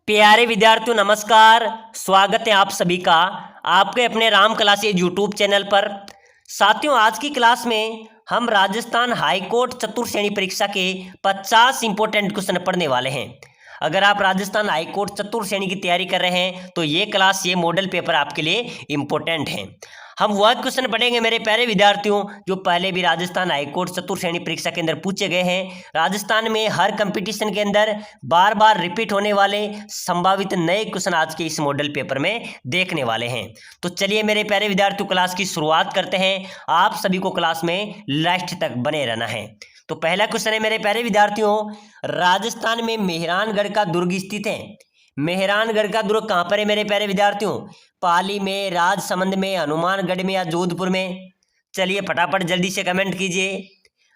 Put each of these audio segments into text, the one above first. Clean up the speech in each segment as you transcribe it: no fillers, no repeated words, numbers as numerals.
प्यारे विद्यार्थियों नमस्कार। स्वागत है आप सभी का आपके अपने राम क्लासेज यूट्यूब चैनल पर। साथियों आज की क्लास में हम राजस्थान हाई कोर्ट चतुर्थ श्रेणी परीक्षा के 50 इंपॉर्टेंट क्वेश्चन पढ़ने वाले हैं। अगर आप राजस्थान हाई कोर्ट चतुर्थ श्रेणी की तैयारी कर रहे हैं तो ये क्लास ये मॉडल पेपर आपके लिए इंपॉर्टेंट है। हम वह क्वेश्चन पढ़ेंगे मेरे प्यारे विद्यार्थियों जो पहले भी राजस्थान हाईकोर्ट चतुर्थ श्रेणी परीक्षा के अंदर पूछे गए हैं। राजस्थान में हर कंपटीशन के अंदर बार बार रिपीट होने वाले संभावित नए क्वेश्चन आज के इस मॉडल पेपर में देखने वाले हैं। तो चलिए मेरे प्यारे विद्यार्थियों क्लास की शुरुआत करते हैं। आप सभी को क्लास में लास्ट तक बने रहना है। तो पहला क्वेश्चन है मेरे प्यारे विद्यार्थियों, राजस्थान में मेहरानगढ़ का दुर्ग स्थित है। मेहरानगढ़ का दुर्ग कहां पर है मेरे प्यारे विद्यार्थियों? पाली में, राजसमंद में, हनुमानगढ़ में या जोधपुर में? चलिए फटाफट जल्दी से कमेंट कीजिए।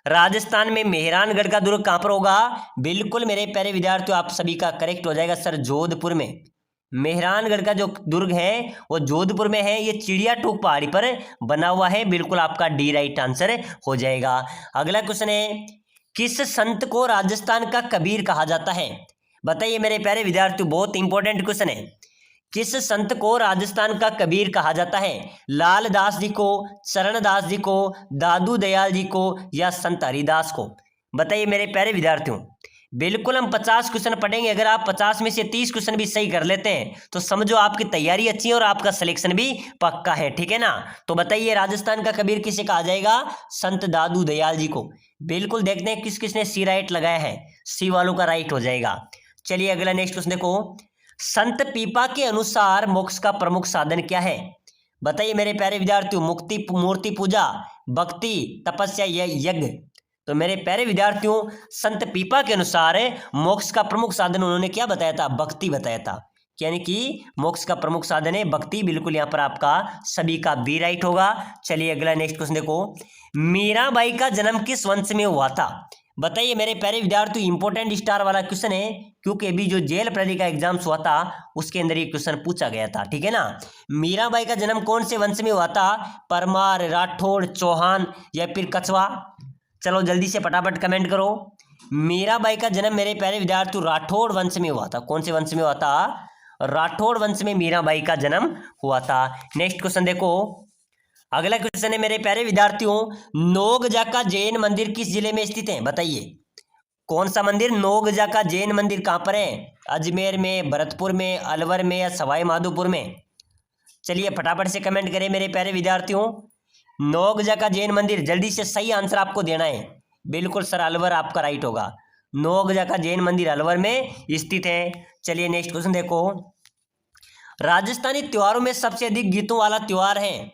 राजस्थान में मेहरानगढ़ का दुर्ग कहां पर होगा? बिल्कुल मेरे प्यारे विद्यार्थियों आप सभी का करेक्ट हो जाएगा सर, जोधपुर में। मेहरानगढ़ का जो दुर्ग है वो जोधपुर में है। ये चिड़िया टूक पहाड़ी पर बना हुआ है। बिल्कुल आपका डी राइट आंसर हो जाएगा। अगला क्वेश्चन है, किस संत को राजस्थान का कबीर कहा जाता है? बताइए मेरे प्यारे विद्यार्थियों, बहुत इंपॉर्टेंट क्वेश्चन है। किस संत को राजस्थान का कबीर कहा जाता है? लाल दास जी को, चरणदास जी को, दादू दयाल जी को या संत हरिदास को? बताइए मेरे प्यारे विद्यार्थियों। बिल्कुल हम 50 क्वेश्चन पढ़ेंगे। अगर आप 50 में से 30 क्वेश्चन भी सही कर लेते हैं तो समझो आपकी तैयारी अच्छी है और आपका सिलेक्शन भी पक्का है, ठीक है ना। तो बताइए राजस्थान का कबीर किसे कहा जाएगा? संत दादू दयाल जी को। बिल्कुल देखते हैं किस किसने सी राइट लगाया है। सी वालों का राइट हो जाएगा। चलिए अगला नेक्स्ट क्वेश्चन देखो, संत पीपा के अनुसार मोक्ष का प्रमुख साधन क्या है? बताइए मेरे प्यारे विद्यार्थियों, मुक्ति, मूर्ति पूजा, भक्ति, तपस्या या यज्ञ? तो मेरे प्यारे विद्यार्थियों संत पीपा के अनुसार मोक्ष का प्रमुख साधन उन्होंने क्या बताया था? भक्ति बताया था। यानी कि मोक्ष का प्रमुख साधन है भक्ति। बिल्कुल यहाँ पर आपका सभी का बी राइट होगा। चलिए अगला नेक्स्ट क्वेश्चन देखो, मीराबाई का जन्म किस वंश में हुआ था? बताइए मेरे प्यारे विद्यार्थी, इंपॉर्टेंट स्टार वाला क्वेश्चन है क्योंकि अभी जो जेल प्रहरी का एग्जाम्स हुआ था उसके अंदर ये क्वेश्चन पूछा गया था, ठीक है ना। मीराबाई का जन्म कौन से वंश में हुआ था? परमार, राठौड़, चौहान या फिर कछवा? चलो जल्दी से फटाफट कमेंट करो। मीराबाई का जन्म मेरे प्यारे विद्यार्थी राठौड़ वंश में हुआ था। कौन से वंश में हुआ था? राठौड़ वंश में मीराबाई का जन्म हुआ था। नेक्स्ट क्वेश्चन देखो, अगला क्वेश्चन है मेरे प्यारे विद्यार्थियों, नोगजा का जैन मंदिर किस जिले में स्थित है? बताइए कौन सा मंदिर? नोगजा का जैन मंदिर कहां पर है? अजमेर में, भरतपुर में, अलवर में या सवाई माधोपुर में? चलिए फटाफट से कमेंट करें मेरे प्यारे विद्यार्थियों। नोगजा का जैन मंदिर, जल्दी से सही आंसर आपको देना है। बिल्कुल सर अलवर आपका राइट होगा। नोगजा का जैन मंदिर अलवर में स्थित है। चलिए नेक्स्ट क्वेश्चन देखो, राजस्थानी त्योहारों में सबसे अधिक गीतों वाला त्योहार है?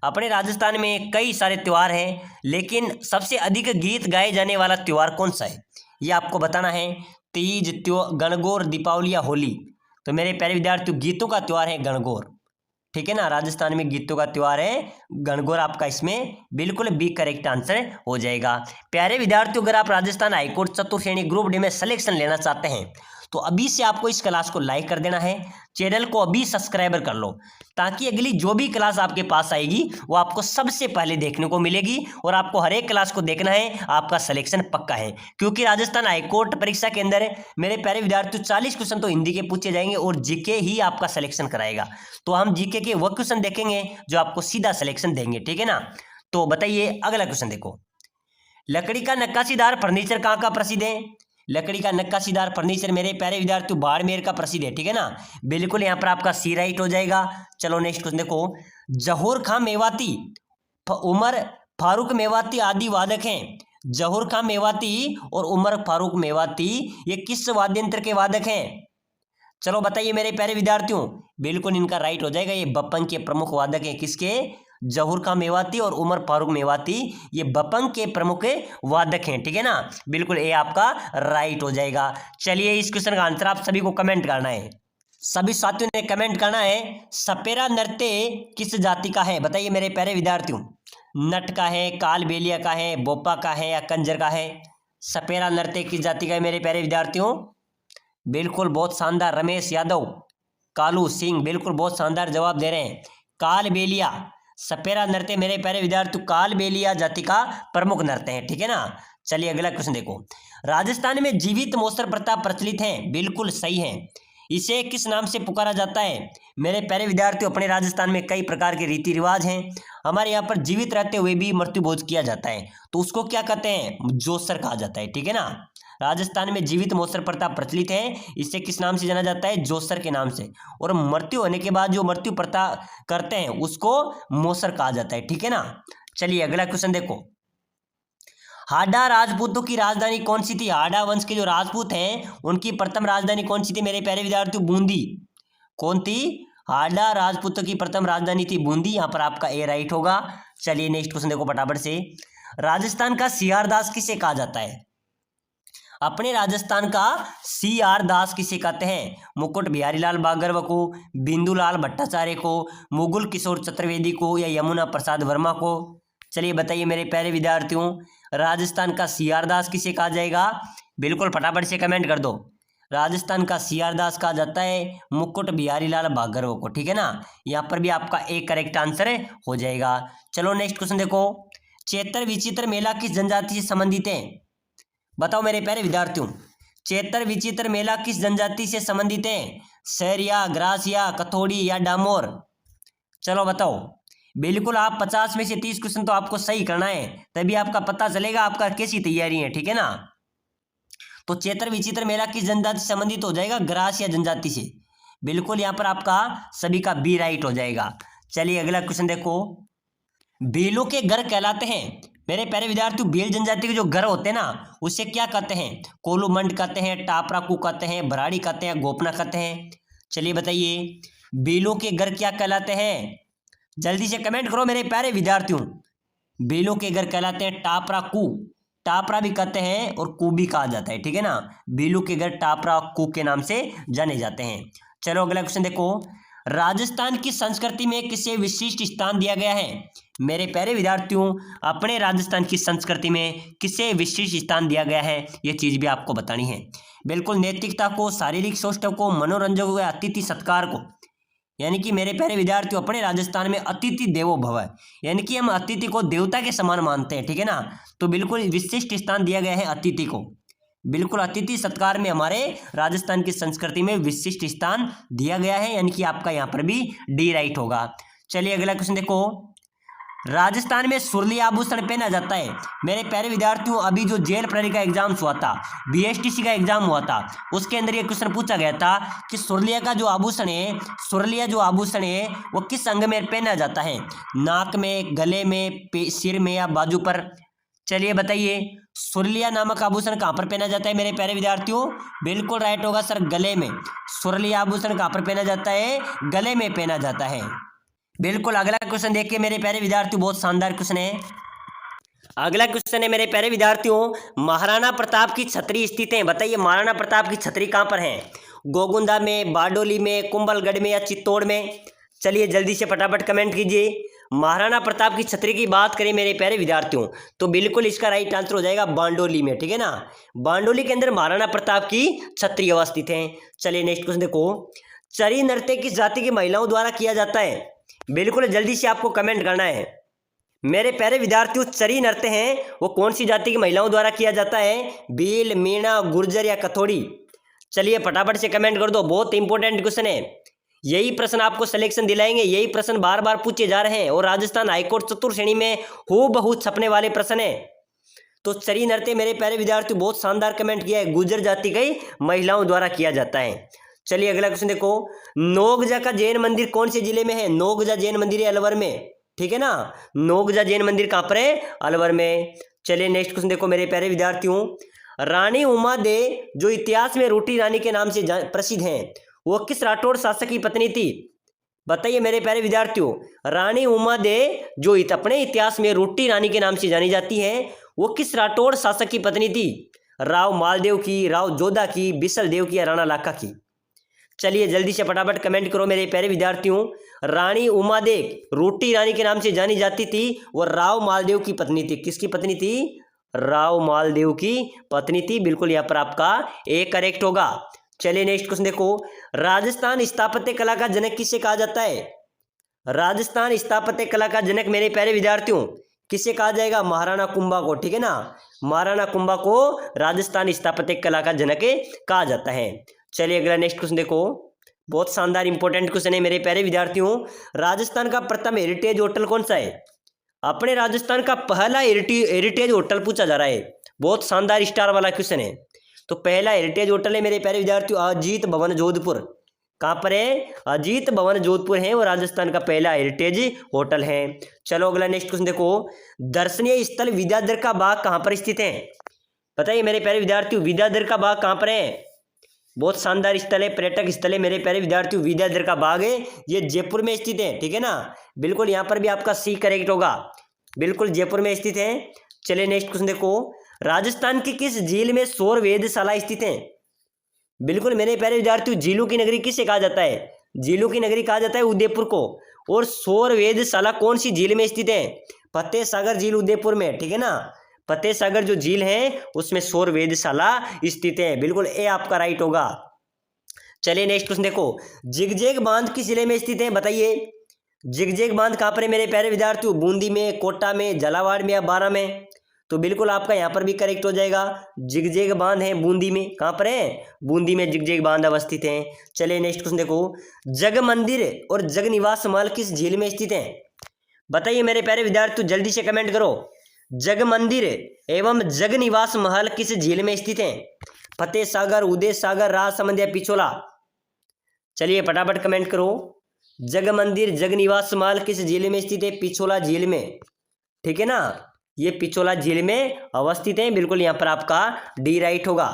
अपने राजस्थान में कई सारे त्योहार हैं लेकिन सबसे अधिक गीत गाए जाने वाला त्योहार कौन सा है ये आपको बताना है। तीज, गणगौर, दीपावली या होली? तो मेरे प्यारे विद्यार्थियों गीतों का त्योहार है गणगौर, ठीक है ना। राजस्थान में गीतों का त्योहार है गणगौर। आपका इसमें बिल्कुल बी करेक्ट आंसर हो जाएगा। प्यारे विद्यार्थियों अगर आप राजस्थान हाईकोर्ट चतुर्थ श्रेणी ग्रुप डी में सिलेक्शन लेना चाहते हैं तो अभी से आपको इस क्लास को लाइक कर देना है, चैनल को अभी सब्सक्राइबर कर लो ताकि अगली जो भी क्लास आपके पास आएगी वो आपको सबसे पहले देखने को मिलेगी और आपको हर एक क्लास को देखना है। आपका सिलेक्शन पक्का है क्योंकि राजस्थान हाईकोर्ट परीक्षा के अंदर मेरे प्यारे विद्यार्थियों 40 क्वेश्चन तो हिंदी के पूछे जाएंगे और जीके ही आपका सिलेक्शन कराएगा। तो हम जीके के वह क्वेश्चन देखेंगे जो आपको सीधा सिलेक्शन देंगे, ठीक है ना। तो बताइए अगला क्वेश्चन देखो, लकड़ी का नक्काशीदार फर्नीचर कहाँ का प्रसिद्ध है? लकड़ी का नक्काशीदार फर्नीचर मेरे प्यारे विद्यार्थियों बाड़मेर का प्रसिद्ध है, ठीक है ना। बिल्कुल यहाँ पर आपका सी राइट हो जाएगा। चलो नेक्स्ट क्वेश्चन देखो, जहूर खां मेवाती, उमर फारूक मेवाती आदि वादक हैं। जहूर खां मेवाती और उमर फारूक मेवाती ये किस वाद्य यंत्र के वादक हैं? चलो बताइए मेरे प्यारे विद्यार्थियों। बिल्कुल इनका राइट हो जाएगा। ये बपंग के प्रमुख वादक हैं। किसके? जहूर खां मेवाती और उमर फारूक मेवाती ये बपंग के प्रमुख वादक हैं, ठीक है ना। बिल्कुल ये आपका राइट हो जाएगा। चलिए इस क्वेश्चन का आंसर आप सभी को कमेंट करना है। सभी साथियों ने कमेंट करना है, सपेरा नृत्य किस जाति का है? बताइए मेरे प्यारे विद्यार्थियों, नट का है, कालबेलिया का है, बोपा का है या कंजर का है? सपेरा नृत्य किस जाति का है मेरे प्यारे विद्यार्थियों? बिल्कुल बहुत शानदार, रमेश यादव, कालू सिंह, बिल्कुल बहुत शानदार जवाब दे रहे हैं। कालबेलिया सपेरा नृत्य मेरे प्यारे विद्यार्थियों कालबेलिया जाति का प्रमुख नृत्य है, ठीक है ना। चलिए अगला क्वेश्चन देखो, राजस्थान में जीवित मोसर प्रथा प्रचलित है? बिल्कुल सही है। इसे किस नाम से पुकारा जाता है? मेरे प्यारे विद्यार्थियों, अपने राजस्थान में कई प्रकार के रीति रिवाज हैं। हमारे यहाँ पर जीवित रहते हुए भी मृत्यु भोज किया जाता है, तो उसको क्या कहते हैं? जोसर कहा जाता है, ठीक है ना। राजस्थान में जीवित मोसर प्रथा प्रचलित है, इसे किस नाम से जाना जाता है? जोसर के नाम से। और मृत्यु होने के बाद जो मृत्यु प्रथा करते हैं उसको मोसर कहा जाता है, ठीक है ना। चलिए अगला क्वेश्चन देखो। हाडा राजपूतों की राजधानी कौन सी थी? हाडा वंश के जो राजपूत हैं उनकी प्रथम राजधानी कौन सी थी मेरे प्यारे विद्यार्थियों? बूंदी। कौन थी? हाडा राजपूतों की प्रथम राजधानी थी बूंदी। यहाँ पर आपका ए राइट होगा। चलिए नेक्स्ट क्वेश्चन देखो फटाफट से। राजस्थान का सीआर दास किसे कहा जाता है? अपने राजस्थान का सीआर दास किसे कहते हैं? मुकुट बिहारी लाल बागरव को, बिंदुलाल भट्टाचार्य को, मुगुल किशोर चतुर्वेदी को, या यमुना प्रसाद वर्मा को? चलिए बताइए मेरे प्यारे विद्यार्थियों, राजस्थान का सीआर दास किसे कहा जाएगा? बिल्कुल फटाफट से कमेंट कर दो। राजस्थान का सीआर दास कहा जाता है मुकुट बिहारी लाल बागरव को, ठीक है ना। यहाँ पर भी आपका एक करेक्ट आंसर हो जाएगा। चलो नेक्स्ट क्वेश्चन देखो। चैत्र विचित्र मेला किस जनजाति से संबंधित है? बताओ मेरे प्यारे विद्यार्थियों, चैत्र विचित्र मेला किस जनजाति से संबंधित है? सैरिया, ग्रासिया, कथोड़ी या डामोर? चलो बताओ। बिल्कुल आप 50 में से 30 क्वेश्चन तो आपको सही करना है, तभी आपका पता चलेगा आपका कैसी तैयारी है, ठीक है ना। तो चैत्र विचित्र मेला किस जनजाति से संबंधित हो जाएगा? ग्रासिया जनजाति से। बिल्कुल यहाँ पर आपका सभी का बी राइट हो जाएगा। चलिए अगला क्वेश्चन देखो। भीलों के घर कहलाते हैं मेरे प्यारे विद्यार्थियों, भील जनजाति के जो घर होते हैं ना उससे क्या कहते हैं? कोलूमंड कहते हैं, टापराकू कहते हैं, भराड़ी कहते हैं, गोपना कहते हैं? चलिए बताइए भीलों के घर क्या कहलाते हैं? जल्दी से कमेंट करो मेरे प्यारे विद्यार्थियों। भीलों के घर कहलाते हैं टापराकू। टापरा भी कहते हैं और कू भी कहा जाता है, ठीक है ना। भीलों के घर टापराकू के नाम से जाने जाते हैं। चलो अगला क्वेश्चन देखो। राजस्थान की संस्कृति में किसे विशिष्ट स्थान दिया गया है? मेरे प्यारे विद्यार्थियों, अपने राजस्थान की संस्कृति में किसे विशिष्ट स्थान दिया गया है ये चीज़ भी आपको बतानी है। बिल्कुल नैतिकता को, शारीरिक सौष्ठव को, मनोरंजन को, अतिथि सत्कार को। यानी कि मेरे प्यारे विद्यार्थियों, अपने राजस्थान में अतिथि देवो भव, यानी कि हम अतिथि को देवता के समान मानते हैं, ठीक है ना। तो बिल्कुल विशिष्ट स्थान दिया गया है अतिथि को। बिल्कुल अतिथि सत्कार में हमारे राजस्थान की संस्कृति में विशिष्ट स्थान दिया गया है, यानी कि आपका यहाँ पर भी डी राइट होगा। चलिए अगला क्वेश्चन देखो। राजस्थान में सुरली आभूषण पहना जाता है मेरे प्यारे विद्यार्थियों। अभी जो जेल प्रहरी का एग्जाम हुआ था, बीएसटीसी का एग्जाम हुआ था, उसके अंदर ये क्वेश्चन पूछा गया था कि सुरलिया का जो आभूषण है, सुरलिया जो आभूषण है वो किस अंग में पहना जाता है? नाक में, गले में, सिर में या बाजू पर? चलिए बताइए सुरलिया नामक आभूषण कहाँ पर पहना जाता है मेरे प्यारे विद्यार्थियों? बिल्कुल राइट होगा सर, गले में। सुरलिया आभूषण कहाँ पर पहना जाता है? गले में पहना जाता है। बिल्कुल अगला क्वेश्चन देखिए मेरे प्यारे विद्यार्थियों, बहुत शानदार क्वेश्चन है। अगला क्वेश्चन है मेरे प्यारे विद्यार्थियों, महाराणा प्रताप की छतरी स्थित है। बताइए महाराणा प्रताप की छतरी कहाँ पर है? गोगुंदा में, बारडोली में, कुंभलगढ़ में या चित्तौड़ में? चलिए जल्दी से फटाफट कमेंट कीजिए। महाराणा प्रताप की छतरी की बात करें मेरे प्यारे विद्यार्थियों तो बिल्कुल इसका राइट आंसर हो जाएगा बारडोली में, ठीक है ना। बारडोली के अंदर महाराणा प्रताप की छतरी अवस्थित है। चलिए नेक्स्ट क्वेश्चन देखो। चरी नृत्य किस जाति की महिलाओं द्वारा किया जाता है? बिल्कुल जल्दी से आपको कमेंट करना है मेरे प्यारे विद्यार्थियों। चरी नृत्य हैं वो कौन सी जाति की महिलाओं द्वारा किया जाता है? भील, मीणा, गुर्जर या कथोड़ी? चलिए फटाफट से कमेंट कर दो, बहुत इंपॉर्टेंट क्वेश्चन है। यही प्रश्न आपको सिलेक्शन दिलाएंगे, यही प्रश्न बार बार पूछे जा रहे हैं और राजस्थान हाईकोर्ट चतुर्थ श्रेणी में हूबहू छपने वाले प्रश्न है। तो चरी नृत्य मेरे प्यारे विद्यार्थियों बहुत शानदार कमेंट किया है, गुर्जर जाति की महिलाओं द्वारा किया जाता है। चलिए अगला क्वेश्चन देखो। नोगजा का जैन मंदिर कौन से जिले में है? नोगजा जैन मंदिर है अलवर में, ठीक है ना। नोगजा जैन मंदिर कहाँ पर है? अलवर में। चलिए नेक्स्ट क्वेश्चन देखो मेरे प्यारे विद्यार्थियों। रानी उमा दे जो इतिहास में रोटी रानी के नाम से प्रसिद्ध हैं वो किस राठौड़ शासक की पत्नी थी? बताइए मेरे प्यारे विद्यार्थियों। रानी उमा दे जो अपने इतिहास में रोटी रानी के नाम से जानी जाती है वो किस राठौड़ शासक की पत्नी थी? राव मालदेव की, राव जोधा की, बिसल देव की या राणा लाखा की? चलिए जल्दी से फटाफट कमेंट करो मेरे प्यारे विद्यार्थियों। रानी उमा दे रोटी रानी के नाम से जानी जाती थी, वो राव मालदेव की पत्नी थी। किसकी पत्नी थी? राव मालदेव की पत्नी थी। बिल्कुल यहाँ पर आपका ए करेक्ट होगा। चलिए नेक्स्ट क्वेश्चन देखो। राजस्थान स्थापत्य कला का जनक किसे कहा जाता है? राजस्थान स्थापत्य कला का जनक मेरे प्यारे विद्यार्थियों किसे कहा जाएगा? महाराणा कुंभा को, ठीक है ना। महाराणा कुंभा को राजस्थान स्थापत्य कला का जनक कहा जाता है। चलिए अगला नेक्स्ट क्वेश्चन देखो, बहुत शानदार इंपॉर्टेंट क्वेश्चन है मेरे प्यारे विद्यार्थियों। राजस्थान का प्रथम हेरिटेज होटल कौन सा है? अपने राजस्थान का पहला हेरिटेज होटल पूछा जा रहा है, बहुत शानदार स्टार वाला क्वेश्चन है। तो पहला हेरिटेज होटल है मेरे प्यारे विद्यार्थियों अजीत भवन जोधपुर। कहाँ पर है? अजीत भवन जोधपुर है, वो राजस्थान का पहला हेरिटेज होटल है। चलो अगला नेक्स्ट क्वेश्चन देखो, दर्शनीय स्थल विद्याधर का बाग कहाँ पर स्थित है? बताइए मेरे प्यारे विद्यार्थियों, विद्याधर का बाग कहाँ पर है? बहुत शानदार स्थल है, पर्यटक स्थल है मेरे प्यारे विद्यार्थियों, विद्याधर का बाग है, ये जयपुर में स्थित है। ठीक है ना, बिल्कुल यहाँ पर भी आपका सी करेक्ट होगा, बिल्कुल जयपुर में स्थित है। चलिए नेक्स्ट क्वेश्चन देखो, राजस्थान की किस झील में सौर वेधशाला स्थित है? बिल्कुल मेरे प्यारे विद्यार्थियों, झीलों की नगरी किसे कहा जाता है? झीलों की नगरी कहा जाता है उदयपुर को। और सौर वेधशाला कौन सी झील में स्थित है? फतेह सागर झील उदयपुर में। ठीक है ना, फतेह सागर जो झील है उसमें सौर वेधशाला स्थित है, बिल्कुल ए आपका राइट होगा। चलिए नेक्स्ट क्वेश्चन देखो, जिगजेग बांध किस जिले में स्थित है? बताइए जिगजेग बांध कहाँ पर है मेरे प्यारे विद्यार्थियों? बूंदी में, कोटा में, झालावाड़ में या बारा में? तो बिल्कुल आपका यहाँ पर भी करेक्ट हो जाएगा, जिगजेग बांध है बूंदी में। कहाँ पर है? बूंदी में जिगजेग बांध अवस्थित है। चलिए नेक्स्ट क्वेश्चन देखो, जग मंदिर और जग निवास महल किस झील में स्थित है? बताइए मेरे प्यारे विद्यार्थियों, जल्दी से कमेंट करो, जग मंदिर एवं जग निवास महल किस झील में स्थित है? फतेह सागर, उदय सागर, राजसमंद या पिछोला? चलिए फटाफट कमेंट करो, जग मंदिर जग निवास महल किस झील में स्थित है? पिछोला झील में। ठीक है ना, ये पिछोला झील में अवस्थित है, बिल्कुल यहाँ पर आपका डी राइट होगा।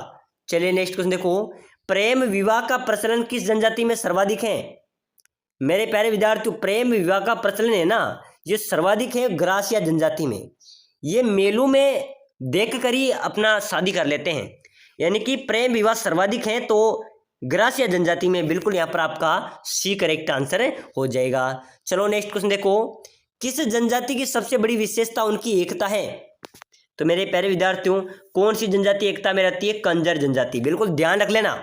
चलिए नेक्स्ट क्वेश्चन देखो, प्रेम विवाह का प्रचलन किस जनजाति में सर्वाधिक है? मेरे प्यारे विद्यार्थियों, प्रेम विवाह का प्रचलन है ना, ये सर्वाधिक है ग्रासिया जनजाति में। ये मेलों में देख कर ही अपना शादी कर लेते हैं, यानी कि प्रेम विवाह सर्वाधिक है तो ग्रासिया जनजाति में। बिल्कुल यहाँ पर आपका सी करेक्ट आंसर हो जाएगा। चलो नेक्स्ट क्वेश्चन देखो, किस जनजाति की सबसे बड़ी विशेषता उनकी एकता है? तो मेरे प्यारे विद्यार्थियों, कौन सी जनजाति एकता में रहती है? कंजर जनजाति। बिल्कुल ध्यान रख लेना,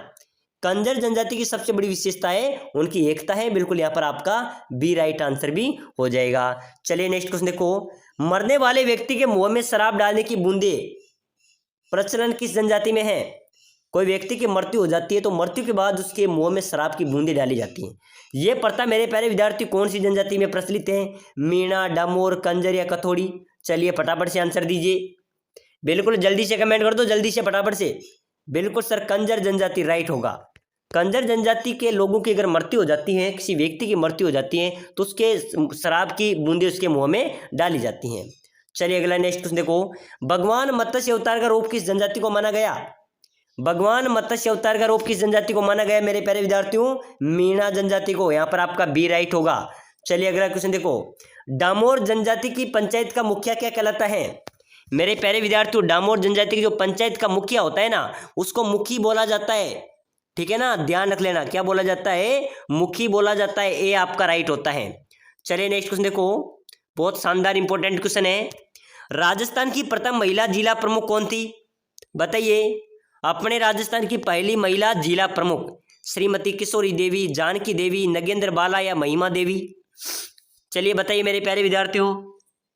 कंजर जनजाति की सबसे बड़ी विशेषता है उनकी एकता है, बिल्कुल यहाँ पर आपका बी राइट आंसर भी हो जाएगा। चलिए नेक्स्ट क्वेश्चन देखो, मरने वाले व्यक्ति के मुंह में शराब डालने की बूंदे प्रचलन किस जनजाति में है? कोई व्यक्ति की मृत्यु हो जाती है तो मृत्यु के बाद उसके मुंह में शराब की बूंदें डाली जाती हैं। ये प्रथा मेरे प्यारे विद्यार्थी कौन सी जनजाति में प्रचलित है? मीणा, डामोर, कंजर या कथोड़ी? चलिए फटाफट से आंसर दीजिए, बिल्कुल जल्दी से कमेंट कर दो, जल्दी से फटाफट से। बिल्कुल सर, कंजर जनजाति राइट होगा। कंजर जनजाति के लोगों की अगर मृत्यु हो जाती है, किसी व्यक्ति की मृत्यु हो जाती है तो उसके शराब की बूंदें उसके मुंह में डाली जाती हैं। चलिए अगला नेक्स्ट क्वेश्चन देखो, भगवान मत्स्य अवतार का रूप किस जनजाति को माना गया? भगवान मत्स्य अवतार का रूप किस जनजाति को माना गया मेरे प्यारे विद्यार्थियों? मीणा जनजाति को। यहाँ पर आपका बी राइट होगा। चलिए अगला क्वेश्चन देखो, डामोर जनजाति की पंचायत का मुखिया क्या कहलाता है? मेरे प्यारे विद्यार्थियों, डामोर जनजाति की जो पंचायत का मुखिया होता है ना, उसको मुखी बोला जाता है। ठीक है ना, ध्यान रख लेना, क्या बोला जाता है? मुखी बोला जाता है, ए आपका राइट होता है। चलिए नेक्स्ट क्वेश्चन देखो, बहुत शानदार इंपॉर्टेंट क्वेश्चन है, राजस्थान की प्रथम महिला जिला प्रमुख कौन थी? बताइए, अपने राजस्थान की पहली महिला जिला प्रमुख श्रीमती किशोरी देवी, जानकी देवी, नगेंद्र बाला या महिमा देवी? चलिए बताइए मेरे प्यारे विद्यार्थियों,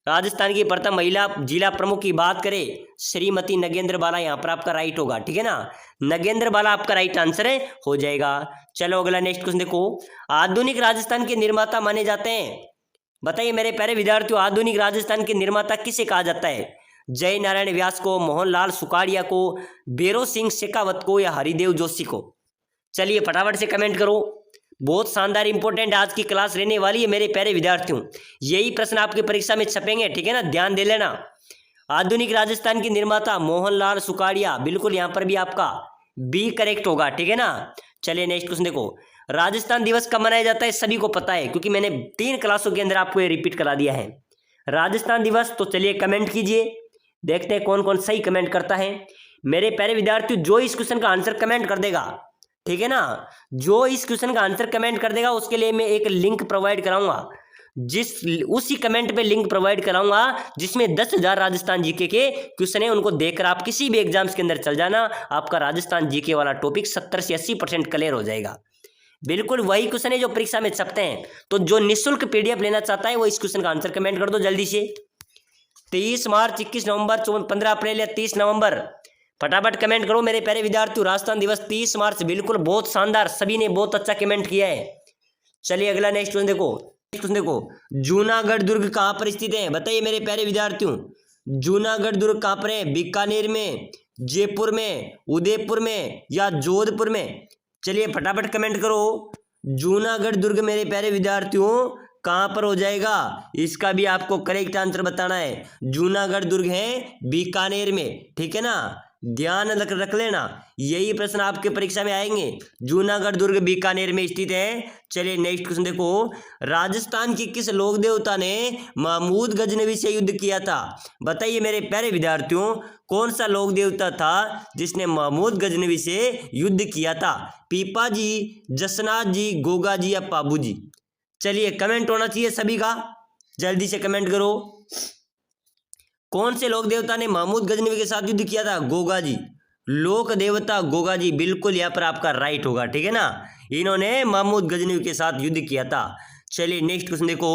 राजस्थान की प्रथम महिला जिला प्रमुख की बात करें, श्रीमती नगेंद्र बाला यहाँ पर आपका राइट होगा। ठीक है ना, नगेंद्र बाला आपका राइट आंसर हो जाएगा। चलो अगला नेक्स्ट क्वेश्चन देखो, आधुनिक राजस्थान के निर्माता माने जाते हैं? बताइए मेरे प्यारे विद्यार्थियों, आधुनिक राजस्थान के निर्माता किसे कहा जाता है? जय नारायण व्यास को, मोहनलाल सुखाड़िया को, बेरो सिंह शेखावत को या हरिदेव जोशी को? चलिए फटाफट से कमेंट करो, बहुत शानदार इंपॉर्टेंट आज की क्लास रहने वाली है मेरे प्यारे विद्यार्थियों, यही प्रश्न आपकी परीक्षा में छपेंगे। ठीक है ना, ध्यान दे लेना। आधुनिक राजस्थान की निर्माता मोहनलाल सुखाड़िया, बिल्कुल यहाँ पर भी आपका बी करेक्ट होगा। ठीक है ना, चलिए नेक्स्ट क्वेश्चन देखो, राजस्थान दिवस कब मनाया जाता है? सभी को पता है क्योंकि मैंने 3 क्लासों के अंदर आपको ये रिपीट करा दिया है राजस्थान दिवस। तो चलिए कमेंट कीजिए, देखते हैं कौन कौन सही कमेंट करता है। मेरे प्यारे विद्यार्थियों, जो इस क्वेश्चन का आंसर कमेंट कर देगा, ठीक है ना, जो इस क्वेश्चन का आंसर कमेंट कर देगा उसके लिए मैं एक लिंक प्रोवाइड कराऊंगा, उसी कमेंट पे लिंक प्रोवाइड कराऊंगा जिसमें 10,000 राजस्थान जीके के क्वेश्चन है। उनको देखकर आप किसी भी एग्जाम्स के अंदर चल जाना, आपका राजस्थान जीके वाला टॉपिक 70 से 80% क्लियर हो जाएगा। बिल्कुल वही क्वेश्चन है जो परीक्षा में छपते हैं। तो जो निःशुल्क पीडीएफ लेना चाहता है वो इस क्वेश्चन का आंसर कमेंट कर दो जल्दी से। 23 मार्च, 21 नवंबर, 15 अप्रैल या 30 नवंबर? फटाफट कमेंट करो मेरे प्यारे विद्यार्थियों। राजस्थान दिवस 30 मार्च, बिल्कुल बहुत शानदार, सभी ने बहुत अच्छा कमेंट किया है। चलिए अगला नेक्स्ट क्वेश्चन देखो। नेक्स्ट क्वेश्चन देखो, जूनागढ़ दुर्ग कहाँ पर स्थित है? बताइए मेरे प्यारे विद्यार्थियों, जूनागढ़ दुर्ग कहाँ पर है? बीकानेर में, जयपुर में, उदयपुर में या जोधपुर में? चलिए फटाफट कमेंट करो। जूनागढ़ दुर्ग मेरे प्यारे विद्यार्थियों कहाँ पर हो जाएगा? इसका भी आपको करेक्ट आंसर बताना है। जूनागढ़ दुर्ग है बीकानेर में, ठीक है ना, ध्यान रख लेना, यही प्रश्न आपके परीक्षा में आएंगे। जूनागढ़ दुर्ग बीकानेर में स्थित है। चलिए नेक्स्ट क्वेश्चन देखो, राजस्थान की किस लोक देवता ने महमूद गजनवी से युद्ध किया था? बताइए मेरे प्यारे विद्यार्थियों, कौन सा लोक देवता था जिसने महमूद गजनवी से युद्ध किया था? पीपा जी, जसनाथ जी, गोगा जी या पाबू जी? चलिए कमेंट होना चाहिए सभी का, जल्दी से कमेंट करो। कौन से लोक देवता ने महमूद गजनवी के साथ युद्ध किया था? गोगा जी, लोक देवता गोगा जी, बिल्कुल यहाँ पर आपका राइट होगा, ठीक है ना, इन्होंने महमूद गजनवी के साथ युद्ध किया था। चलिए नेक्स्ट क्वेश्चन देखो,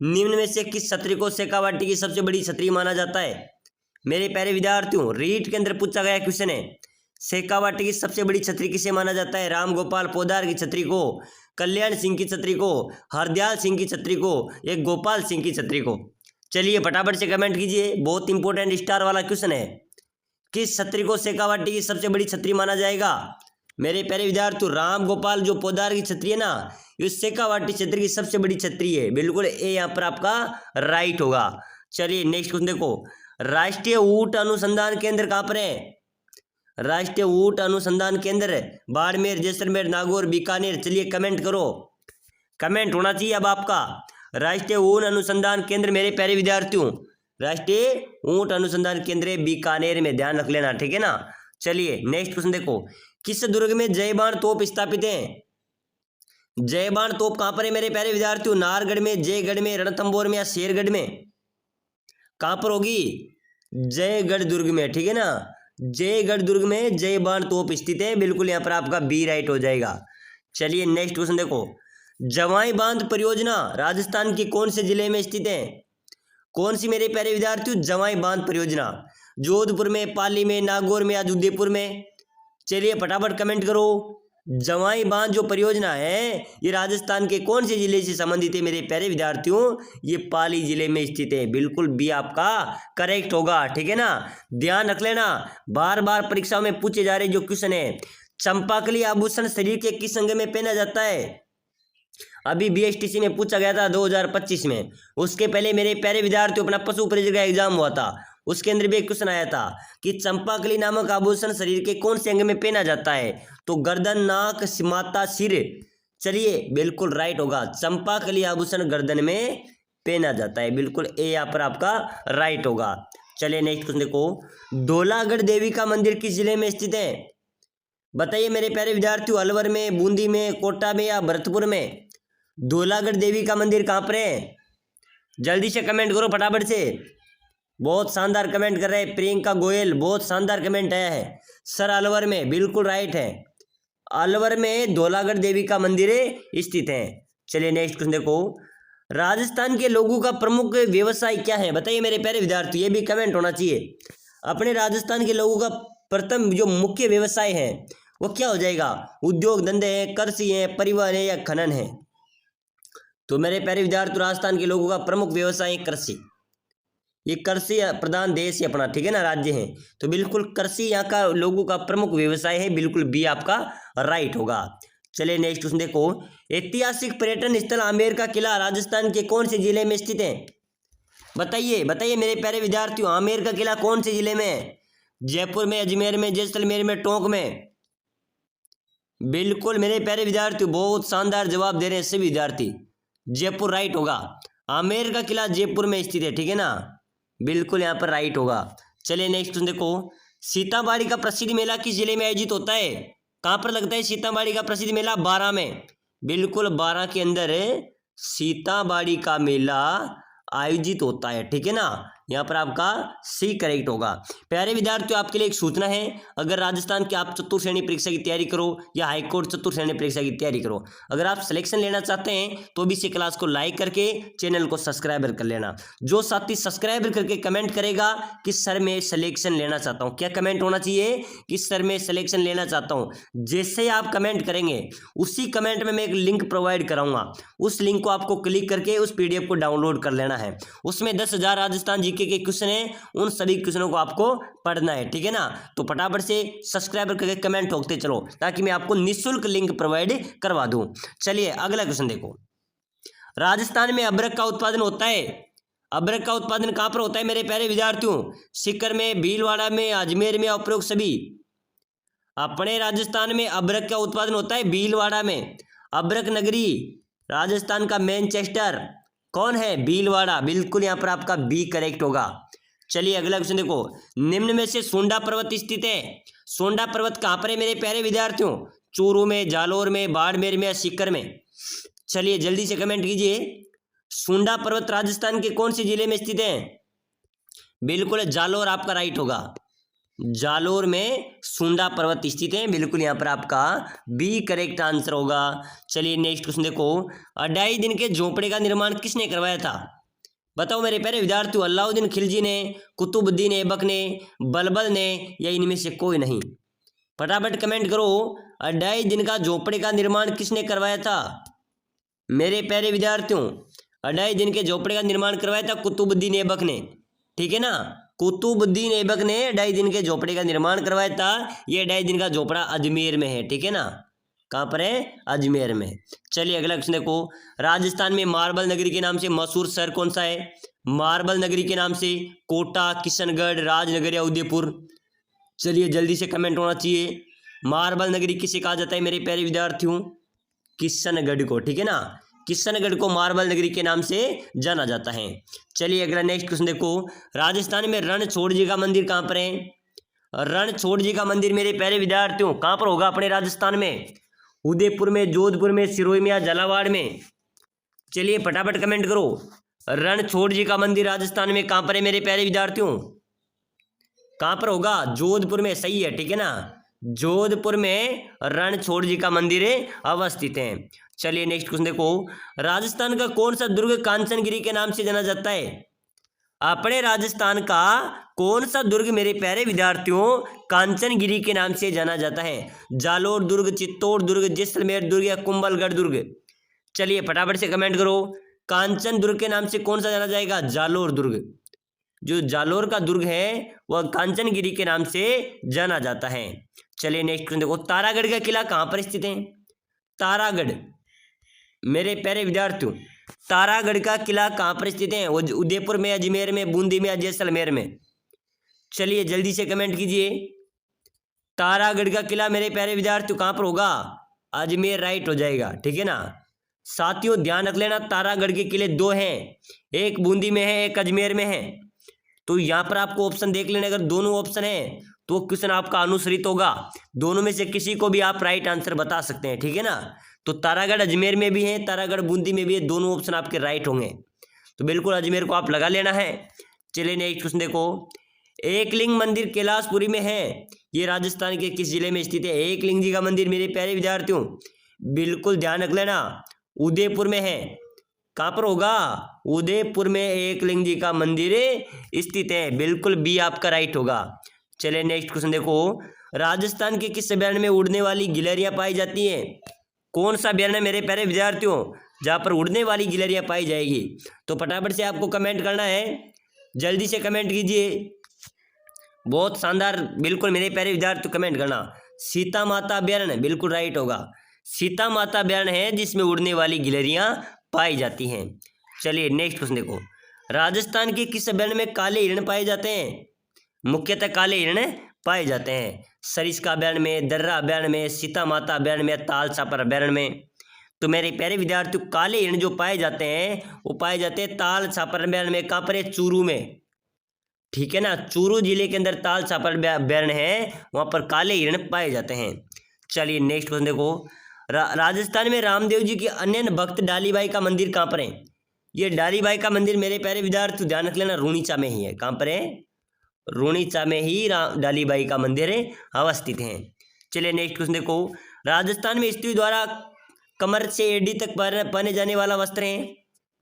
निम्न में से किस छतरी को शेखावाटी की सबसे बड़ी छतरी माना जाता है? मेरे प्यारे विद्यार्थियों, रीट के अंदर पूछा गया क्वेश्चन है, शेखावाटी की सबसे बड़ी छतरी किसे माना जाता है? राम गोपाल पोदार की छतरी को, कल्याण सिंह की छतरी को, हरदयाल सिंह की छतरी को, एक गोपाल सिंह की छतरी को? चलिए फटाफट से कमेंट कीजिए, बहुत इंपॉर्टेंट स्टार वाला क्वेश्चन है। किस छतरी को शेखावाटी की सबसे बड़ी छतरी माना जाएगा? मेरे प्यारे विद्यार्थियों, राम गोपाल जो पोदार की छतरी है ना, ये शेखावाटी छतरी की सबसे बड़ी छतरी है, बिल्कुल ए यहाँ पर आपका राइट होगा। चलिए नेक्स्ट क्वेश्चन देखो, राष्ट्रीय ऊंट अनुसंधान केंद्र कहाँ पर है? राष्ट्रीय ऊंट अनुसंधान केंद्र बाड़मेर, जैसलमेर, नागौर, बीकानेर? चलिए कमेंट करो, कमेंट होना चाहिए अब आपका। राष्ट्रीय ऊंट अनुसंधान केंद्र मेरे प्यारे विद्यार्थियों, राष्ट्रीय ऊंट अनुसंधान केंद्र बीकानेर में, ध्यान रख लेना, ठीक है ना। चलिए नेक्स्ट क्वेश्चन देखो, किस दुर्ग में जयबाण तोप स्थापित है? जयबाण तोप कहां पर है मेरे प्यारे विद्यार्थियों? नाहरगढ़ में, जयगढ़ में, रणथंभौर में या शेरगढ़ में? कहां पर होगी? जयगढ़ दुर्ग में, ठीक है ना, जयगढ़ दुर्ग में जयबाण तोप स्थित है, बिल्कुल यहाँ पर आपका बी राइट हो जाएगा। चलिए नेक्स्ट क्वेश्चन देखो, जवाई बांध परियोजना राजस्थान के कौन से जिले में स्थित है? कौन सी मेरे प्यारे विद्यार्थियों? जवाई बांध परियोजना जोधपुर में, पाली में, नागौर में या उदयपुर में? चलिए फटाफट कमेंट करो। जवाई बांध जो परियोजना है ये राजस्थान के कौन से जिले से संबंधित है मेरे प्यारे विद्यार्थियों? ये पाली जिले में स्थित है, बिल्कुल बी आपका करेक्ट होगा, ठीक है ना, ध्यान रख लेना, बार बार परीक्षाओं में पूछे जा रहे जो क्वेश्चन है। चंपाकली आभूषण शरीर के किस अंग में पहना जाता है? अभी बीएसटीसी में पूछा गया था 2025 में, उसके पहले मेरे प्यारे विद्यार्थियों अपना पशु परिचय का एग्जाम हुआ था, उसके अंदर भी एक क्वेश्चन आया था कि चंपाकली नामक आभूषण शरीर के कौन से अंग में पहना जाता है? तो गर्दन, नाक, माथा, सिर? चलिए बिल्कुल राइट होगा, चंपाकली आभूषण गर्दन में पहना जाता है, बिल्कुल ए यहाँ पर आपका राइट होगा। चलिए नेक्स्ट क्वेश्चन देखो, धौलागढ़ देवी का मंदिर किस जिले में स्थित है? बताइए मेरे प्यारे विद्यार्थियों, अलवर में, बूंदी में, कोटा में या भरतपुर में? धौलागढ़ देवी का मंदिर कहाँ पर है? जल्दी से कमेंट करो फटाफट से, बहुत शानदार कमेंट कर रहे हैं। प्रियंका गोयल, बहुत शानदार कमेंट आया है। सर अलवर में, बिल्कुल राइट है, अलवर में धौलागढ़ देवी का मंदिर स्थित है। चलिए नेक्स्ट क्वेश्चन देखो, राजस्थान के लोगों का प्रमुख व्यवसाय क्या है? बताइए मेरे प्यारे विद्यार्थी, ये भी कमेंट होना चाहिए। अपने राजस्थान के लोगों का प्रथम जो मुख्य व्यवसाय है वो क्या हो जाएगा? उद्योग धंधे हैं, कृषि है, परिवहन है या खनन है? तो मेरे प्यारे विद्यार्थी, राजस्थान के लोगों का प्रमुख व्यवसाय है कृषि, ये कृषि प्रधान देश है अपना, ठीक है ना, राज्य है, तो बिल्कुल कृषि यहाँ का लोगों का प्रमुख व्यवसाय है, बिल्कुल बी आपका राइट होगा। चलिए नेक्स्ट क्वेश्चन देखो, ऐतिहासिक पर्यटन स्थल आमेर का किला राजस्थान के कौन से जिले में स्थित है? बताइए बताइए मेरे प्यारे विद्यार्थियों, आमेर का किला कौन से जिले में है? जयपुर में, अजमेर में, जैसलमेर में, टोंक में? बिल्कुल मेरे प्यारे विद्यार्थियों, बहुत शानदार जवाब दे रहे हैं सभी विद्यार्थी, जयपुर राइट होगा, आमेर का किला जयपुर में स्थित है, ठीक है ना, बिल्कुल यहाँ पर राइट होगा। चलिए नेक्स्ट क्वेश्चन देखो, सीताबाड़ी का प्रसिद्ध मेला किस जिले में आयोजित होता है? कहाँ पर लगता है सीताबाड़ी का प्रसिद्ध मेला? बारां में, बिल्कुल बारां के अंदर सीताबाड़ी का मेला आयोजित होता है, ठीक है ना, यहाँ पर आपका सी करेक्ट होगा। प्यारे विद्यार्थियों, आपके लिए एक सूचना है, अगर राजस्थान की आप चतुर्थ श्रेणी परीक्षा की तैयारी करो या हाईकोर्ट चतुर्थ श्रेणी परीक्षा की तैयारी करो, अगर आप सिलेक्शन लेना चाहते हैं तो भी इसी क्लास को लाइक करके चैनल को सब्सक्राइबर कर लेना। जो साथी सब्सक्राइबर करके कमेंट करेगा कि सर मैं सिलेक्शन लेना चाहता हूँ, क्या कमेंट होना चाहिए कि सर मैं सिलेक्शन लेना चाहता हूँ। जैसे ही आप कमेंट करेंगे उसी कमेंट में मैं एक लिंक प्रोवाइड कराऊंगा, उस लिंक को आपको क्लिक करके उस पीडीएफ को डाउनलोड कर लेना है। उसमें 10,000 राजस्थान जीके के क्वेश्चन हैं, उन सभी क्वेश्चनों को आपको पढ़ना है, ठीक है ना। तो फटाफट से सब्सक्राइबर करके कमेंट ठोकते चलो ताकि मैं आपको निःशुल्क लिंक प्रोवाइड करवा दूं। चलिए अगला क्वेश्चन देखो, राजस्थान में अदरक का उत्पादन होता है, अदरक का उत्पादन कहां पर होता है मेरे प्यारे विद्यार्थियों? सीकर में, भीलवाड़ा में, अजमेर में, उपरोक्त सभी। अपने राजस्थान में अदरक का उत्पादन होता है भीलवाड़ा में। अदरक नगरी राजस्थान का मैनचेस्टर कौन है? भीलवाड़ा। बिल्कुल यहाँ पर आपका बी करेक्ट होगा। चलिए अगला क्वेश्चन देखो, निम्न में से सोंडा पर्वत स्थित है। सोंडा पर्वत कहां पर है मेरे प्यारे विद्यार्थियों? चूरू में, जालोर में, बाड़मेर में, सीकर में। चलिए जल्दी से कमेंट कीजिए, सोंडा पर्वत राजस्थान के कौन से जिले में स्थित है? बिल्कुल जालोर आपका राइट होगा। जालोर में सोंडा पर्वत स्थित है, बिल्कुल यहाँ पर आपका बी करेक्ट आंसर होगा। चलिए नेक्स्ट क्वेश्चन देखो, अढाई-दिन के झोंपड़े का निर्माण किसने करवाया था? बताओ मेरे प्यारे विद्यार्थियों, अलाउद्दीन खिलजी ने, कुतुबुद्दीन ऐबक ने, बलबल ने, या इनमें से कोई नहीं? फटाफट कमेंट करो, अढाई-दिन का झोंपड़े का निर्माण किसने करवाया था मेरे प्यारे विद्यार्थियों? अढाई-दिन के झोंपड़े का निर्माण करवाया था कुतुबुद्दीन ऐबक ने, ठीक है ना। कुतुबुद्दीन ऐबक ने 2.5 दिन के झोपड़े का निर्माण करवाया था। ये 2.5 दिन का झोपड़ा अजमेर में है, ठीक है ना। कहाँ पर है? अजमेर में। चलिए अगला क्वेश्चन देखो, राजस्थान में मार्बल नगरी के नाम से मशहूर शहर कौन सा है? मार्बल नगरी के नाम से कोटा, किशनगढ़, राजनगर या उदयपुर। चलिए जल्दी से कमेंट होना चाहिए, मार्बल नगरी किसे कहा जाता है मेरे प्यारे विद्यार्थियों? किशनगढ़ को, ठीक है ना। किशनगढ़ को मार्बल नगरी के नाम से जाना जाता है। चलिए अगला नेक्स्ट क्वेश्चन देखो, राजस्थान में रणछोड़ जी का मंदिर कहाँ पर है? रणछोड़ जी का मंदिर मेरे प्यारे विद्यार्थियों कहाँ पर होगा अपने राजस्थान में? उदयपुर में, जोधपुर में, सिरोही में या झालावाड़ में? चलिए फटाफट कमेंट करो, रणछोड़ जी का मंदिर राजस्थान में कहाँ पर है मेरे प्यारे विद्यार्थियों? कहाँ पर होगा? जोधपुर में, सही है, ठीक है ना। जोधपुर में रणछोड़ जी का मंदिर अवस्थित है। चलिए नेक्स्ट क्वेश्चन देखो, राजस्थान का कौन सा दुर्ग कांचनगिरी के नाम से जाना जाता है? अपने राजस्थान का कौन सा दुर्ग मेरे प्यारे विद्यार्थियों कांचनगिरी के नाम से जाना जाता है? जालोर दुर्ग, चित्तौड़ दुर्ग, जैसलमेर दुर्ग या कुंभलगढ़ दुर्ग? चलिए फटाफट से कमेंट करो, कांचन दुर्ग के नाम से कौन सा जाना जाएगा? जालोर दुर्ग। जो जालोर का दुर्ग है वह कांचनगिरी के नाम से जाना जाता है। चलिए नेक्स्ट क्वेश्चन देखो, तारागढ़ का किला कहाँ पर स्थित है? तारागढ़ मेरे प्यारे विद्यार्थियों, तारागढ़ का किला कहाँ पर स्थित है? वो उदयपुर में, अजमेर में, बूंदी में या जैसलमेर में? चलिए जल्दी से कमेंट कीजिए, तारागढ़ का किला मेरे प्यारे विद्यार्थियों कहाँ पर होगा? अजमेर राइट हो जाएगा, ठीक है ना। साथियों ध्यान रख लेना, तारागढ़ के किले 2 हैं, एक बूंदी में है, एक अजमेर में है। तो यहाँ पर आपको ऑप्शन देख लेना, अगर दोनों ऑप्शन है तो क्वेश्चन आपका अनुसरित होगा, दोनों में से किसी को भी आप राइट आंसर बता सकते हैं, ठीक है ना। तो तारागढ़ अजमेर में भी है, तारागढ़ बूंदी में भी है, दोनों ऑप्शन आपके राइट होंगे, तो बिल्कुल अजमेर को आप लगा लेना है। चलिए नेक्स्ट क्वेश्चन देखो, एकलिंग मंदिर कैलाशपुरी में है, ये राजस्थान के किस जिले में स्थित है? एकलिंग जी का मंदिर मेरे प्यारे विद्यार्थियों बिल्कुल ध्यान रख लेना, उदयपुर में है। कहाँ पर होगा? उदयपुर में एकलिंग जी का मंदिर स्थित है, बिल्कुल बी आपका राइट होगा। चलिए नेक्स्ट क्वेश्चन देखो, राजस्थान के किस अभयारण्य में उड़ने वाली गिलहरियां पाई जाती हैं? कौन सा अभयारण्य मेरे प्यारे विद्यार्थियों जहाँ पर उड़ने वाली गिलहरियां पाई जाएगी? तो फटाफट से आपको कमेंट करना है, जल्दी से कमेंट कीजिए, बहुत शानदार, बिल्कुल मेरे प्यारे विद्यार्थी कमेंट करना। सीता माता अभयारण्य बिल्कुल राइट होगा, सीता माता अभयारण्य है जिसमें उड़ने वाली गिलहरियां पाई जाती हैं। चलिए नेक्स्ट क्वेश्चन देखो, राजस्थान के किस अभयारण्य में काले हिरण पाए जाते हैं? मुख्यतः काले हिरण पाए जाते हैं सरिस्का अभयारण्य में, दर्रा अभयारण्य में, सीता माता अभयारण्य में, ताल छापर अभयारण्य में। तो मेरे प्यारे विद्यार्थियों काले हिरण जो पाए जाते हैं वो पाए जाते हैं ताल छापर अभयारण्य में। कहाँ पर है? चूरू में, ठीक है ना। चूरू जिले के अंदर ताल छापर अभयारण्य है, वहाँ पर काले हिरण पाए जाते हैं। चलिए नेक्स्ट क्वेश्चन देखो, राजस्थान में रामदेव जी की अन्य भक्त डालीबाई का मंदिर कहाँ पर है? ये डालीबाई का मंदिर मेरे प्यारे विद्यार्थी ध्यान रख लेना रूणीचा में ही है। कहाँ पर है? रूणीचा में ही डालीबाई का मंदिर अवस्थित है। चलिए नेक्स्ट क्वेश्चन देखो, राजस्थान में स्त्री द्वारा कमर से एडी तक पहने जाने वाला वस्त्र है।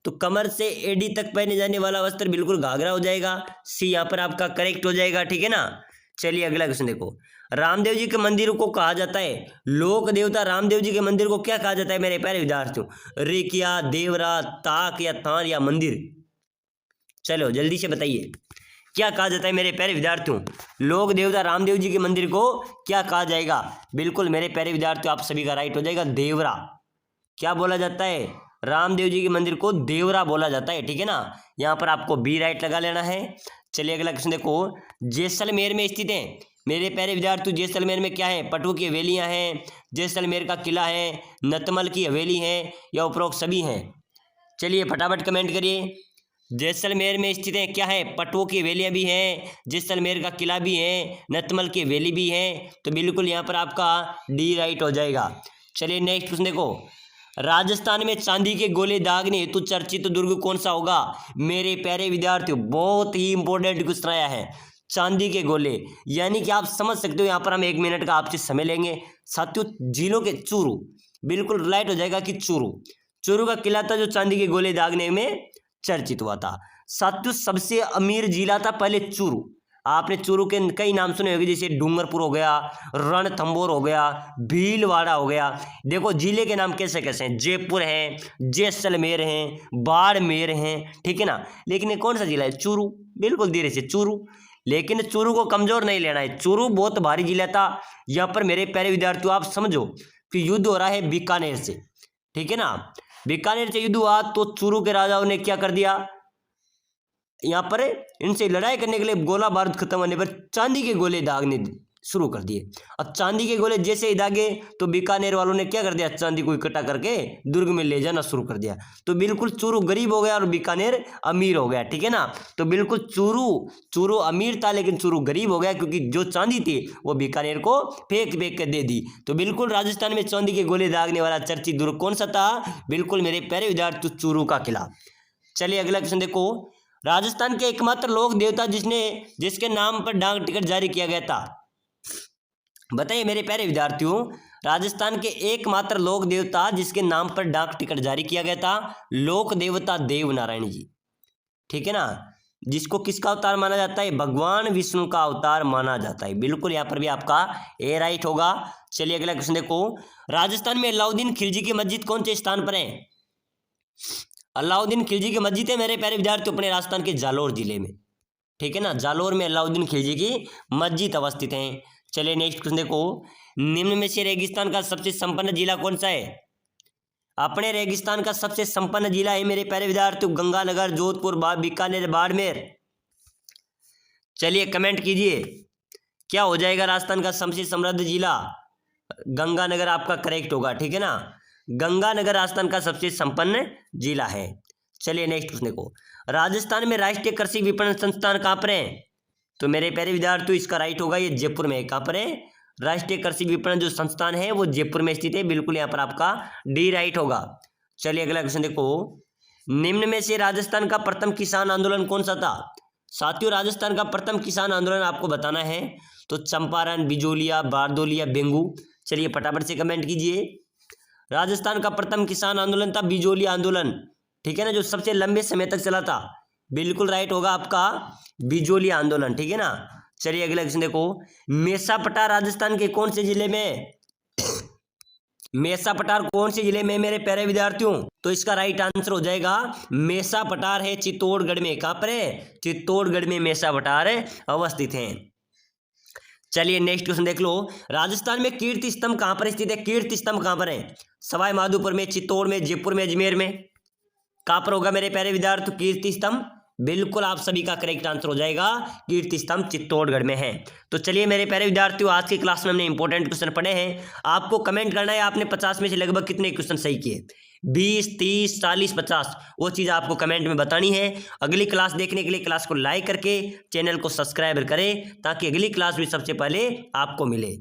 तो कमर से एडी तक पहने जाने वाला वस्त्र बिल्कुल घाघरा हो जाएगा। सी यहाँ पर आपका करेक्ट हो जाएगा, ठीक है ना। चलिए अगला क्वेश्चन देखो, रामदेव जी के मंदिर को कहा जाता है, लोक देवता रामदेव जी के मंदिर को क्या कहा जाता है मेरे प्यारे विद्यार्थियों? रेकिया, देवरा, ताक या थान या मंदिर? चलो जल्दी से बताइए, क्या कहा जाता है मेरे प्यारे विद्यार्थियों? लोक देवता रामदेव जी के मंदिर को क्या कहा जाएगा? बिल्कुल मेरे प्यारे विद्यार्थियों आप सभी का राइट हो जाएगा देवरा। क्या बोला जाता है? रामदेव जी के मंदिर को देवरा बोला जाता है, ठीक है ना। यहाँ पर आपको बी राइट लगा लेना है। चलिए अगला क्वेश्चन देखो, जैसलमेर में स्थित है मेरे प्यारे विद्यार्थियों, जैसलमेर में क्या है? पटु की हवेलियां हैं, जैसलमेर का किला है, नतमल की हवेली है या उपरोक्त सभी हैं? चलिए फटाफट कमेंट करिए। जैसलमेर में स्थित है, क्या है? पटुओं की हवेलियां भी हैं, जैसलमेर का किला भी है, नतमल की हवेली भी है। तो बिल्कुल यहाँ पर आपका डी राइट हो जाएगा। चलिए नेक्स्ट क्वेश्चन देखो, राजस्थान में चांदी के गोले दागने हेतु चर्चित दुर्ग कौन सा होगा? मेरे प्यारे विद्यार्थियों बहुत ही इंपॉर्टेंट क्वेश्चन आया है, चांदी के गोले, यानी कि आप समझ सकते हो। यहाँ पर हम 1 मिनट का आपसे समय लेंगे साथियों। जिलों के चूरू, बिल्कुल राइट हो जाएगा कि चूरू का किला था जो चांदी के गोले दागने में चर्चित हुआ था। साथियों सबसे अमीर जिला था पहले चूरू। आपने चूरू के कई नाम सुने होंगे, जैसे डूंगरपुर हो गया, रणथंभौर हो गया, भीलवाड़ा हो गया। देखो जिले के नाम कैसे कैसे हैं, जयपुर है, जैसलमेर हैं, बाड़मेर हैं, ठीक है ना। लेकिन ये कौन सा जिला है? चूरू। बिल्कुल धीरे से चूरू, लेकिन चूरू को कमजोर नहीं लेना है, चूरू बहुत भारी जिला था। यहाँ पर मेरे प्यारे विद्यार्थियों आप समझो कि युद्ध हो रहा है बीकानेर से, ठीक है ना। बीकानेर से युद्ध हुआ तो चूरू के राजाओं ने क्या कर दिया, यहाँ पर इनसे लड़ाई करने के लिए गोला बारूद खत्म होने पर चांदी के गोले दागने शुरू कर दिए। अब चांदी के गोले जैसे ही दागे तो बीकानेर वालों ने क्या कर दिया, चांदी को इकट्ठा करके दुर्ग में ले जाना शुरू कर दिया। तो बिल्कुल चूरू गरीब हो गया और बीकानेर अमीर हो गया, ठीक है ना। तो बिल्कुल चूरू अमीर था लेकिन चूरू गरीब हो गया, क्योंकि जो चांदी थी वो बीकानेर को फेंक कर दे दी। तो बिल्कुल राजस्थान में चांदी के गोले दागने वाला चर्चित दुर्ग कौन सा था? बिल्कुल मेरे प्यारे विद्यार्थी चूरू का किला। चलिए अगला क्वेश्चन देखो, राजस्थान के एकमात्र लोक देवता जिसके नाम पर डाक टिकट जारी किया गया था, बताइए मेरे प्यारे विद्यार्थियों। राजस्थान के एकमात्र लोक देवता जिसके नाम पर डाक टिकट जारी किया गया था, लोक देवता देवनारायण जी, ठीक है ना। जिसको किसका अवतार माना जाता है? भगवान विष्णु का अवतार माना जाता है। बिल्कुल यहाँ पर भी आपका ए राइट होगा। चलिए अगला क्वेश्चन देखो, राजस्थान में अलाउद्दीन खिलजी की मस्जिद कौन से स्थान पर है? अलाउद्दीन खिलजी की मस्जिद है मेरे प्यारे विद्यार्थियों अपने राजस्थान के जालोर जिले में, ठीक है ना। जालोर में अलाउद्दीन खिलजी की मस्जिद अवस्थित है। चलिए नेक्स्ट क्वेश्चन देखो, निम्न में से रेगिस्तान का सबसे संपन्न जिला कौन सा है? अपने रेगिस्तान का सबसे संपन्न जिला है मेरे प्यारे विद्यार्थियों गंगानगर, जोधपुर, बीकानेर, बाड़मेर। चलिए कमेंट कीजिए क्या हो जाएगा राजस्थान का सबसे समृद्ध जिला? गंगानगर आपका करेक्ट होगा, ठीक है ना। गंगानगर राजस्थान का सबसे संपन्न जिला है। चलिए नेक्स्ट क्वेश्चन देखो, राजस्थान में राष्ट्रीय कृषि विपणन संस्थान कहाँ पर है? तो मेरे प्यारे विद्यार्थियों इसका राइट होगा ये जयपुर में है। कहाँ पर है? राष्ट्रीय कृषि विपणन जो संस्थान है वो जयपुर में स्थित है। बिल्कुल यहाँ पर आपका डी राइट होगा। चलिए अगला क्वेश्चन देखो, निम्न में से राजस्थान का प्रथम किसान आंदोलन कौन सा था? साथियों राजस्थान का प्रथम किसान आंदोलन आपको बताना है तो चंपारण, बिजोलिया, बारदोलिया, बेंगू। चलिए फटाफट से कमेंट कीजिए। राजस्थान का प्रथम किसान आंदोलन था बिजोलिया आंदोलन, ठीक है ना, जो सबसे लंबे समय तक चला था। बिल्कुल राइट होगा आपका बिजोलिया आंदोलन, ठीक है ना। चलिए अगला क्वेश्चन देखो, मेसा पटार राजस्थान के कौन से जिले में? मेसा पटार कौन से जिले में मेरे प्यारे विद्यार्थियों? तो इसका राइट आंसर हो जाएगा मेसा पटार है चित्तौड़गढ़ में। कहां पर है? चित्तौड़गढ़ में मेसा पटार अवस्थित है। चलिए नेक्स्ट क्वेश्चन देख लो, राजस्थान में कीर्ति स्तंभ कहां पर स्थित है? कीर्ति स्तंभ कहां पर है? सवाई माधोपुर में, चित्तौड़ में, जयपुर में, अजमेर में? कहां पर होगा मेरे प्यारे विद्यार्थी कीर्ति स्तंभ? बिल्कुल आप सभी का करेक्ट आंसर हो जाएगा कीर्ति स्तंभ चित्तौड़गढ़ में है। तो चलिए मेरे प्यारे विद्यार्थियों आज की क्लास में हमने इंपॉर्टेंट क्वेश्चन पढ़े हैं। आपको कमेंट करना है आपने 50 में से लगभग कितने क्वेश्चन सही किए, 20, 30, 40, 50, वो चीज़ आपको कमेंट में बतानी है। अगली क्लास देखने के लिए क्लास को लाइक करके चैनल को सब्सक्राइब करें ताकि अगली क्लास भी सबसे पहले आपको मिले।